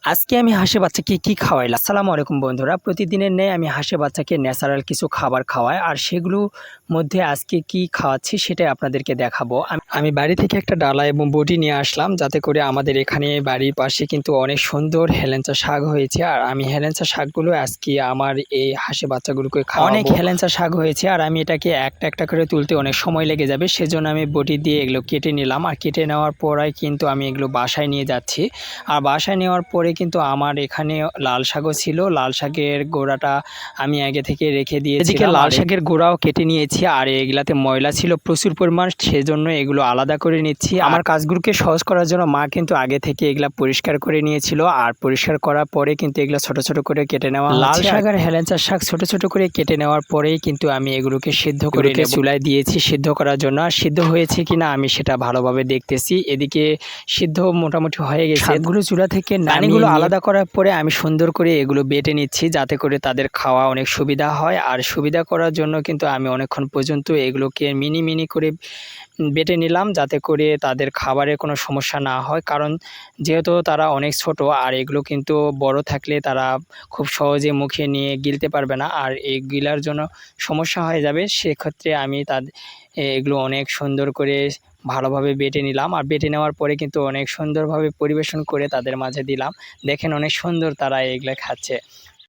আজকে আমি হাঁসের বাচ্চাকে কি খাওয়াইলাম। আসসালামু আলাইকুম বন্ধুরা, প্রতিদিনের ন্যায় আমি হাঁসের বাচ্চাকে ন্যাচারাল কিছু খাবার খাওয়াই, আর সেগুলোর মধ্যে আজকে কি খাওয়াচ্ছি সেটাই আপনাদেরকে দেখাবো। আমি বাড়ি থেকে একটা ডালা এবং বটি নিয়ে আসলাম, যাতে করে আমাদের এখানে বাড়ির পাশে কিন্তু অনেক সুন্দর হেলেঞ্চা শাক হয়েছে, আর আমি হেলেঞ্চা শাকগুলো আজকে আমার এই হাঁসের বাচ্চাগুলোকে খাওয়াবো। অনেক হেলেঞ্চা শাক হয়েছে, আর আমি এটাকে একটা একটা করে তুলতে অনেক সময় লেগে যাবে, সেজন্য আমি বটি দিয়ে এগুলো কেটে নিলাম। আর কেটে নেওয়ার পরে কিন্তু আমি এগুলো বাসায় নিয়ে যাচ্ছি। আর বাসায় নেওয়ার পরে কিন্তু আমার এখানে লাল শাকও ছিল, লাল শাকের গোড়াটা আমি আগে থেকে রেখে দিয়েছি। এদিকে লাল শাকের গোড়াও কেটে নিয়েছি, আর এগুলাতে ময়লা ছিল প্রচুর পরিমাণ, সেজন্য এগুলো আলাদা করে নিচ্ছি। আমার কাজগুলোকে সহজ করার জন্য মা কিন্তু আগে থেকে এগুলা পরিষ্কার করে নিয়েছিল, আর পরিষ্কার করার পরে কিন্তু এগুলো ছোট ছোট করে কেটে নেওয়া। লাল শাক আর হেলেঞ্চা শাক ছোট ছোট করে কেটে নেওয়ার পরেই কিন্তু আমি এগুলোকে সিদ্ধ করে চুলায় দিয়েছি সিদ্ধ করার জন্য। আর সিদ্ধ হয়েছে কিনা আমি সেটা ভালোভাবে দেখতেছি। এদিকে সিদ্ধ মোটামুটি হয়ে গেছে। শাকগুলো চুলা থেকে পানিগুলো আলাদা করার পরে আমি সুন্দর করে এগুলো বেটে নিচ্ছি, যাতে করে তাদের খাওয়া অনেক সুবিধা হয়। আর সুবিধা করার জন্য কিন্তু আমি অনেকক্ষণ পর্যন্ত এগুলোকে মিনি মিনি করে বেটে নিলাম, যাতে করে তাদের খাবারের কোনো সমস্যা না হয়। কারণ যেহেতু তারা অনেক ছোট, আর এগুলো কিন্তু বড় থাকলে তারা খুব সহজে মুখে নিয়ে গিলতে পারবে না, আর এই গিলার জন্য সমস্যা হয়ে যাবে। সেক্ষেত্রে আমি এগুলো অনেক সুন্দর করে ভালোভাবে বেটে নিলাম। আর বেটে নেওয়ার পরে কিন্তু অনেক সুন্দরভাবে পরিবেশন করে তাদের মাঝে দিলাম। দেখেন অনেক সুন্দর তারা এগুলো খাচ্ছে।